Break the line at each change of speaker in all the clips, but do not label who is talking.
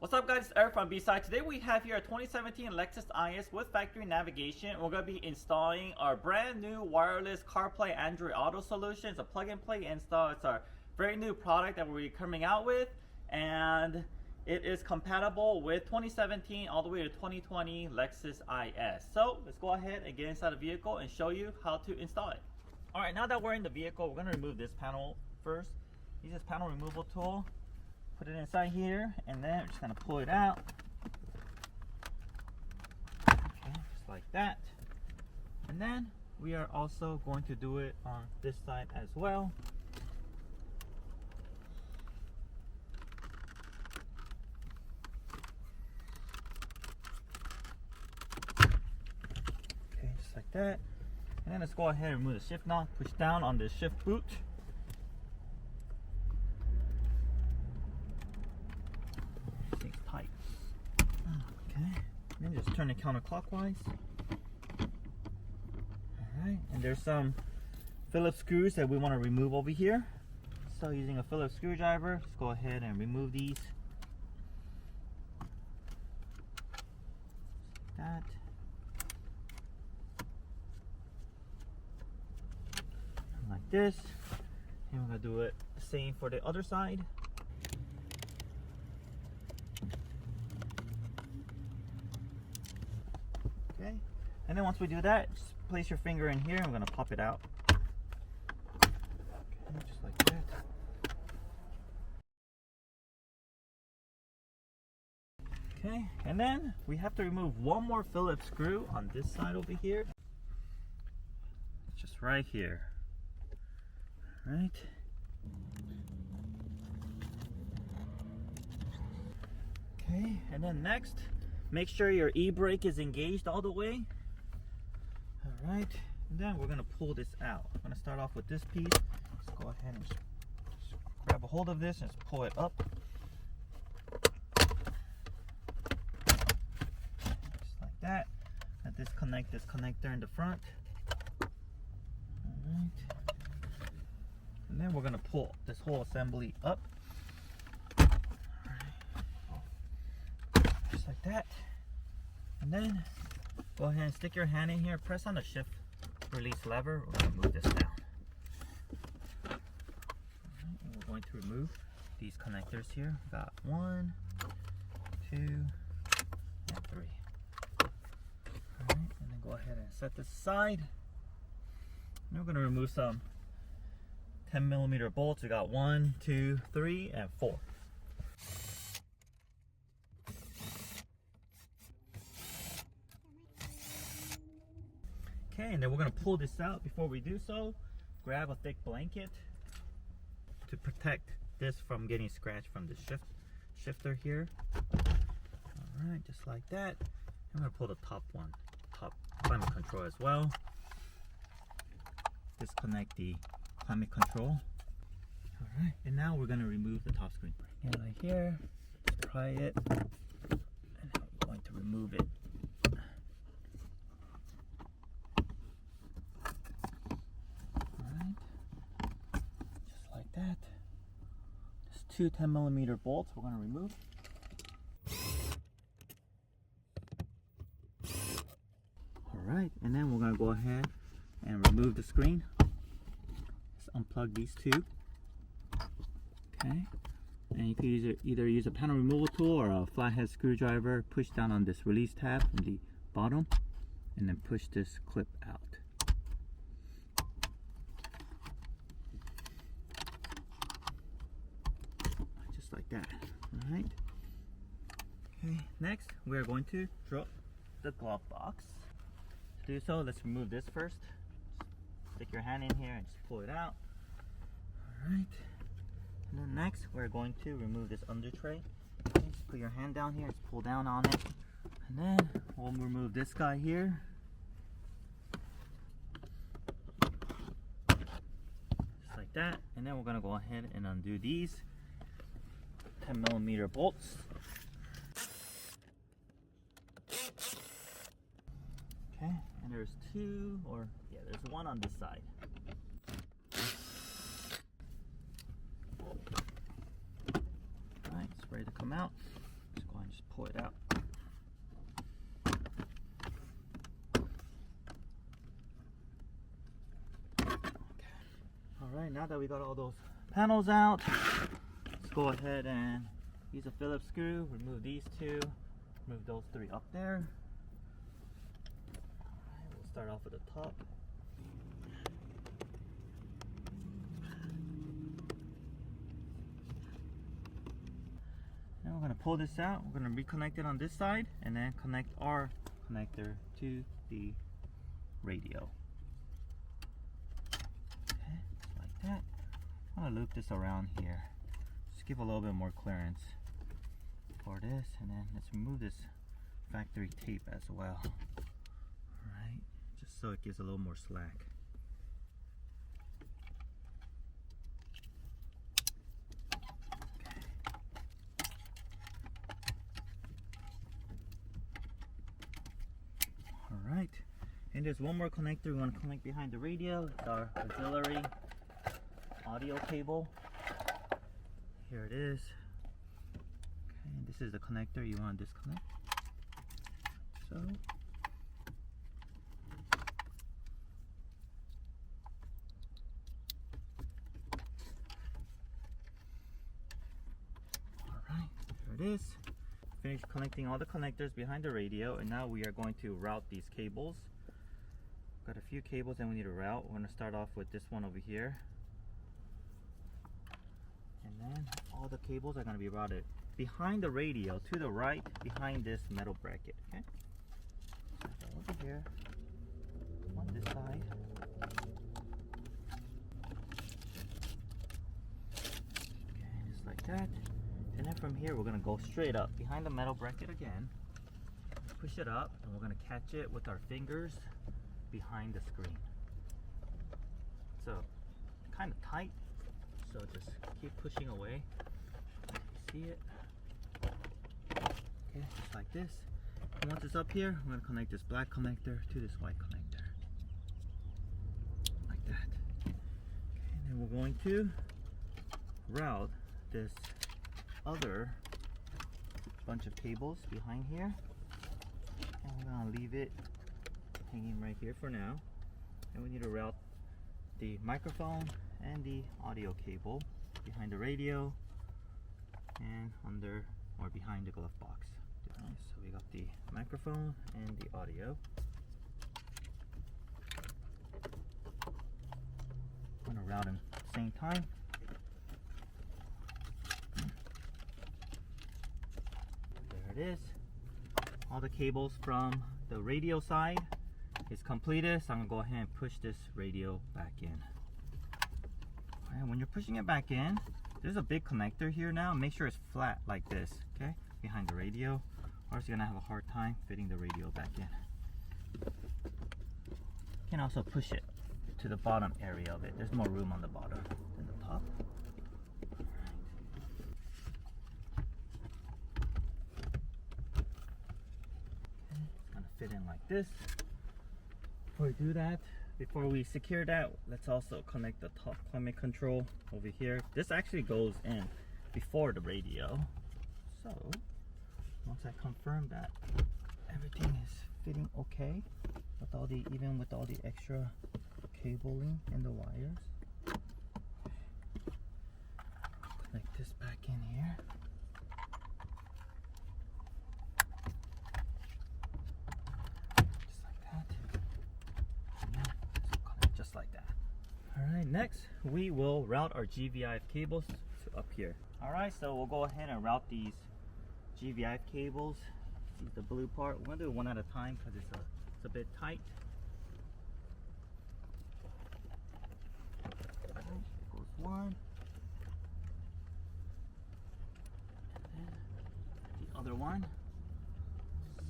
What's up guys, it's Eric from B-Side. Today we have here a 2017 Lexus IS with factory navigation. We're going to be installing our brand new wireless CarPlay Android Auto solution. It's a plug and play install. It's our very new product that we're coming out with, and it is compatible with 2017 all the way to 2020 Lexus IS. So let's go ahead and get inside the vehicle and show you how to install it. Alright, now that we're in the vehicle, we're going to remove this panel first. Use this panel removal tool. Put it inside here, and then we're just going to pull it out. Okay, just like that. And then we are also going to do it on this side as well. Okay, just like that. And then let's go ahead and remove the shift knob. Push down on the shift boot. Tight. Okay, and then just turn it counterclockwise. Alright, and there's some Phillips screws that we want to remove over here. So using a Phillips screwdriver, let's go ahead and remove these. Like that. Like this. And we're going to do it the same for the other side. Okay, and then once we do that, just place your finger in here and we're going to pop it out. Okay, just like that. Okay, and then we have to remove one more Phillips screw on this side over here. It's just right here. All right. Okay, and then next, make sure your e-brake is engaged all the way. All right, and then we're gonna pull this out. I'm gonna start off with this piece. Let's go ahead and just grab a hold of this and just pull it up. Just like that. And disconnect this connector in the front. All right. And then we're gonna pull this whole assembly up. Just like that. And then go ahead and stick your hand in here, press on the shift release lever. We're going to move this down. Right, and we're going to remove these connectors here. We got 1, 2, and 3. Alright, and then go ahead and set this aside. And we're going to remove some 10mm bolts. We got 1, 2, 3, and 4. Okay, and then we're going to pull this out. Before we do so, grab a thick blanket to protect this from getting scratched from the shifter here. Alright, just like that. I'm going to pull the top climate control as well. Disconnect the climate control. Alright, and now we're going to remove the top screen. And right here, let's pry it, and now we're going to remove it. That. Just 2 10mm bolts we're going to remove. Alright, and then we're going to go ahead and remove the screen. Just unplug these two. Okay, and you can either use a panel removal tool or a flathead screwdriver. Push down on this release tab from the bottom and then push this clip out. Like that. All right. Okay, next we are going to drop the glove box. To do so, let's remove this first. Stick your hand in here and just pull it out. All right. And then next we're going to remove this under tray. Okay, just put your hand down here, just pull down on it, and then we'll remove this guy here. Just like that. And then we're gonna go ahead and undo these 10mm bolts. Okay, and there's there's one on this side. Alright, it's ready to come out. Let's go ahead and just pull it out. Alright, now that we got all those panels out, let's go ahead and use a Phillips screw, remove these two, remove those three up there. Alright, we'll start off with the top. Now we're going to pull this out, we're going to reconnect it on this side and then connect our connector to the radio. That. I'm gonna loop this around here. Just give a little bit more clearance for this, and then let's remove this factory tape as well. Alright, just so it gives a little more slack. Alright, and there's one more connector we want to connect behind the radio. It's our auxiliary audio cable. Here it is. Okay, and this is the connector you want to disconnect. So alright, there it is. Finished connecting all the connectors behind the radio, and now we are going to route these cables. Got a few cables that we need to route. We're going to start off with this one over here. And then all the cables are going to be routed behind the radio to the right, behind this metal bracket. Okay, so over here on this side. Okay, just like that. And then from here we're going to go straight up behind the metal bracket again, push it up, and we're going to catch it with our fingers behind the screen. So kind of tight, so just keep pushing away. You see it? Okay, just like this. And once it's up here, I'm going to connect this black connector to this white connector. Like that. Okay, and then we're going to route this other bunch of cables behind here. And we're going to leave it hanging right here for now. And we need to route the microphone and the audio cable behind the radio and under or behind the glove box. Okay, so we got the microphone and the audio. I'm going to route them at the same time. There it is. All the cables from the radio side is completed, so I'm going to go ahead and push this radio back in. And when you're pushing it back in, there's a big connector here now. Make sure it's flat like this, okay, behind the radio, or else you're gonna have a hard time fitting the radio back in. You can also push it to the bottom area of it. There's more room on the bottom than the top. Okay, it's gonna fit in like this. Before we do that, before we secure that, let's also connect the top climate control over here. This actually goes in before the radio. So once I confirm that everything is fitting okay with all the, even with all the extra cabling and the wires, connect this back in here. Like that. Alright, next we will route our GVIF cables to up here. Alright, so we'll go ahead and route these GVIF cables. See the blue part. We're going to do it one at a time because it's a bit tight. There goes one. And then the other one.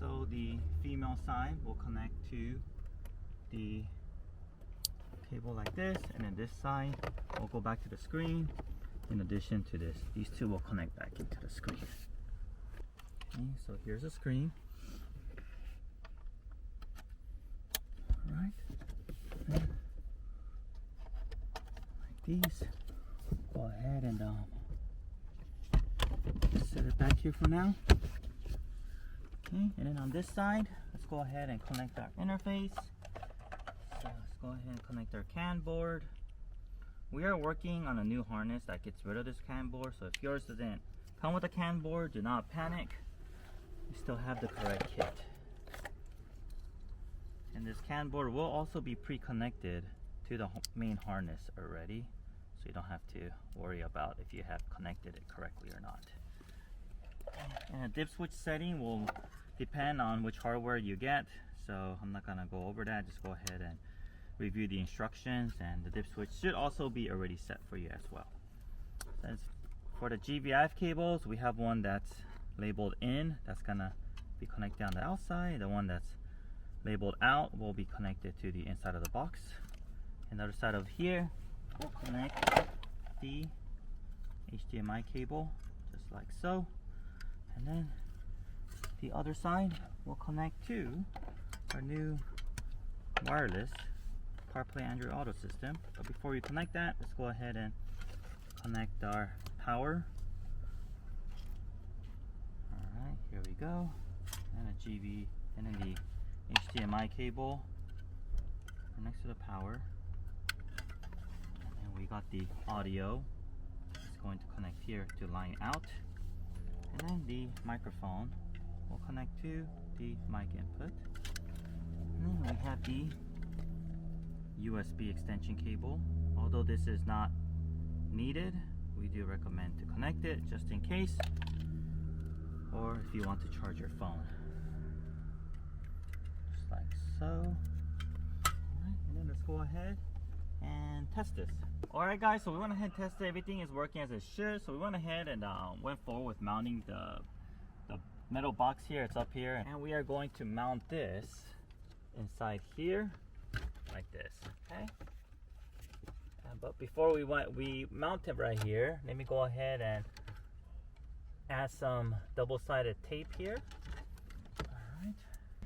So the female side will connect to the cable like this, and then this side will go back to the screen. In addition to this, these two will connect back into the screen. Okay, so here's the screen. Alright, like these. Go ahead and set it back here for now. Okay, and then on this side, let's go ahead and connect our interface. So let's go ahead and connect our CAN board. We are working on a new harness that gets rid of this CAN board, so if yours doesn't come with a CAN board, do not panic. You still have the correct kit. And this CAN board will also be pre-connected to the main harness already, so you don't have to worry about if you have connected it correctly or not. And a dip switch setting will depend on which hardware you get, so I'm not gonna go over that. Just go ahead and review the instructions, and the dip switch should also be already set for you as well. As for the GVIF cables, we have one that's labeled in, that's gonna be connected on the outside. The one that's labeled out will be connected to the inside of the box. And the other side of here will connect the HDMI cable, just like so. And then the other side will connect to our new wireless CarPlay Android Auto system. But before we connect that, let's go ahead and connect our power. Alright, here we go. And a GV, and then the HDMI cable next to the power. And then we got the audio. It's going to connect here to line out. And then the microphone will connect to the mic input. And then we have the USB extension cable. Although this is not needed, we do recommend to connect it just in case, or if you want to charge your phone. Just like so. Alright, and then let's go ahead and test this. Alright guys, so we went ahead and tested everything is working as it should. So we went ahead and went forward with mounting the metal box here. It's up here, and we are going to mount this inside here like this. Okay, but before we mount it right here, let me go ahead and add some double-sided tape here. Alright,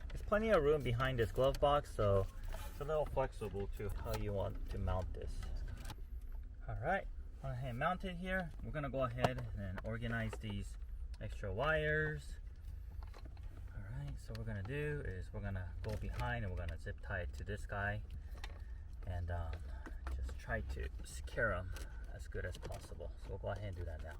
there's plenty of room behind this glove box, so it's a little flexible to how you want to mount this. Alright, go ahead and mount it here. We're gonna go ahead and organize these extra wires. Alright, so what we're gonna do is we're gonna go behind and we're gonna zip tie it to this guy, and just try to secure them as good as possible. So we'll go ahead and do that now.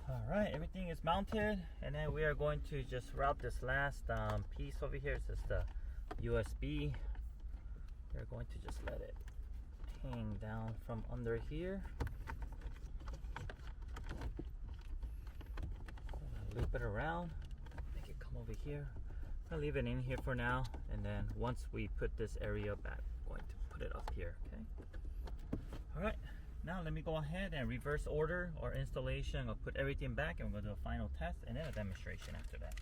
Alright, everything is mounted, and then we are going to just route this last piece over here. This is the USB. We're going to just let it hang down from under here. Loop it around, make it come over here. I'll leave it in here for now, and then once we put this area back, I'm going to put it up here. Okay. Alright. Now let me go ahead and reverse order our installation. I'll put everything back and we'll do a final test and then a demonstration after that.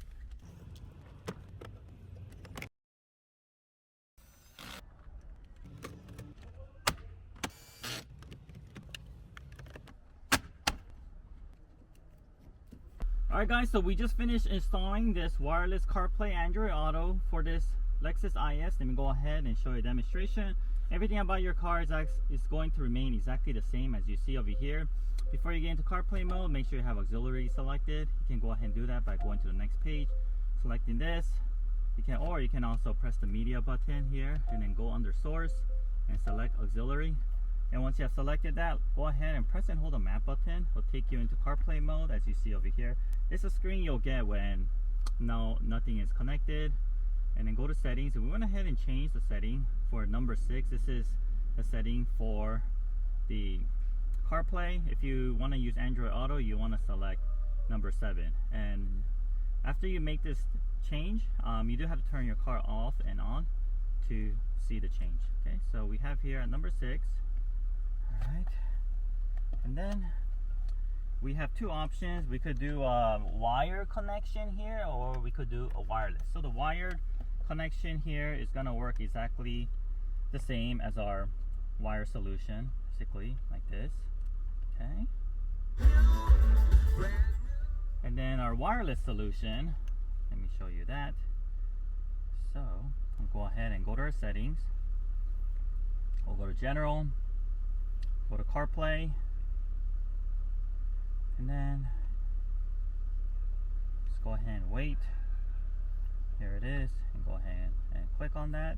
Alright guys, so we just finished installing this wireless CarPlay Android Auto for this Lexus IS. Let me go ahead and show you a demonstration. Everything about your car is going to remain exactly the same as you see over here. Before you get into CarPlay mode, make sure you have auxiliary selected. You can go ahead and do that by going to the next page, selecting this. You can also press the media button here and then go under source and select auxiliary. And once you have selected that, go ahead and press and hold the map button. It'll take you into CarPlay mode as you see over here. This is a screen you'll get when nothing is connected. And then go to settings, and we went ahead and changed the setting for number 6. This is the setting for the CarPlay. If you want to use Android Auto, you want to select number 7. And after you make this change, you do have to turn your car off and on to see the change. Okay, so we have here at number 6. All right, and then we have two options. We could do a wire connection here, or we could do a wireless. So the wired connection here is going to work exactly the same as our wire solution, basically like this. Okay, and then our wireless solution, let me show you that. So I'll go ahead and go to our settings. We'll go to general, Go to CarPlay, and then just go ahead and wait. Here it is, and go ahead and click on that.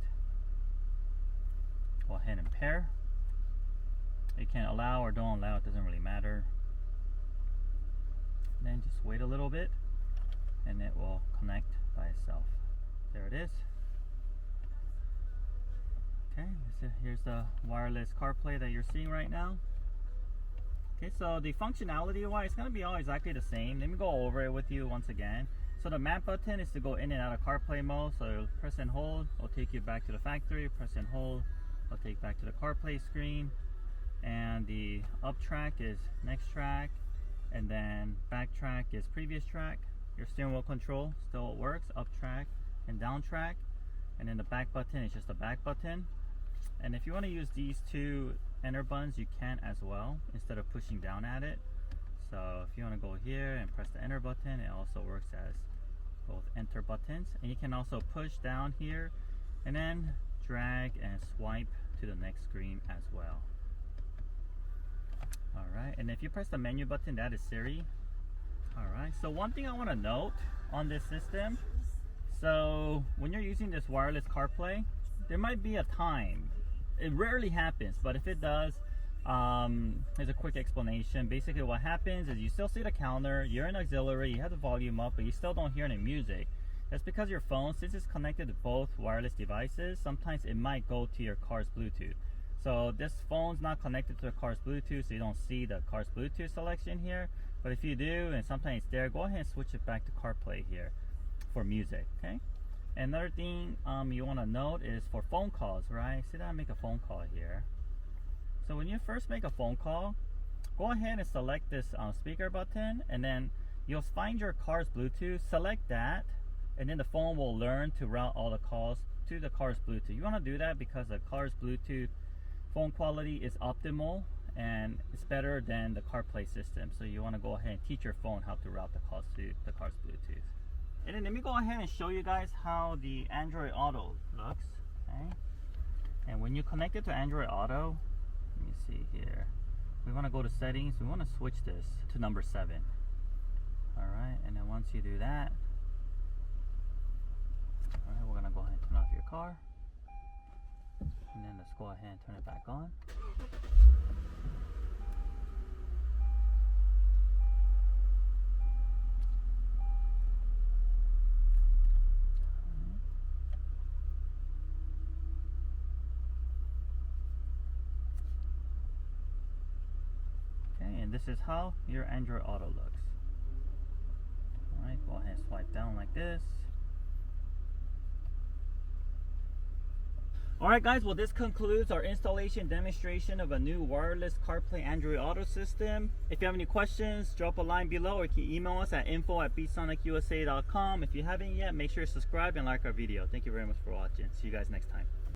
Go ahead and pair. You can allow or don't allow, it doesn't really matter. And then just wait a little bit and it will connect by itself. There it is. Okay, here's the wireless CarPlay that you're seeing right now. Okay, so the functionality wise, it's going to be all exactly the same. Let me go over it with you once again. So the map button is to go in and out of CarPlay mode. So press and hold, it'll take you back to the factory. Press and hold, it'll take you back to the CarPlay screen. And the up track is next track, and then back track is previous track. Your steering wheel control still works, up track and down track. And then the back button is just a back button. And if you want to use these two enter buttons, you can as well, instead of pushing down at it. So if you want to go here and press the enter button, it also works as both enter buttons. And you can also push down here and then drag and swipe to the next screen as well. Alright, and if you press the menu button, that is Siri. Alright, so one thing I want to note on this system, so when you're using this wireless CarPlay, there might be a time. It rarely happens, but if it does, here's a quick explanation. Basically what happens is you still see the counter, you're in auxiliary, you have the volume up, but you still don't hear any music. That's because your phone, since it's connected to both wireless devices, sometimes it might go to your car's Bluetooth. So this phone's not connected to the car's Bluetooth, so you don't see the car's Bluetooth selection here. But if you do, and sometimes it's there, go ahead and switch it back to CarPlay here for music, okay? Another thing you want to note is for phone calls, right? Say that I make a phone call here. So when you first make a phone call, go ahead and select this speaker button, and then you'll find your car's Bluetooth, select that, and then the phone will learn to route all the calls to the car's Bluetooth. You want to do that because the car's Bluetooth phone quality is optimal and it's better than the CarPlay system. So you want to go ahead and teach your phone how to route the calls to the car's Bluetooth. And then let me go ahead and show you guys how the Android Auto looks. Okay. And when you connect it to Android Auto, let me see here. We want to go to settings. We want to switch this to number 7. Alright, and then once you do that, alright, we're going to go ahead and turn off your car. And then let's go ahead and turn it back on. Okay, and this is how your Android Auto looks. Alright, go ahead and swipe down like this. Alright guys, well this concludes our installation demonstration of a new wireless CarPlay Android Auto system. If you have any questions, drop a line below, or you can email us at info@bsonicusa.com. If you haven't yet, make sure to subscribe and like our video. Thank you very much for watching. See you guys next time.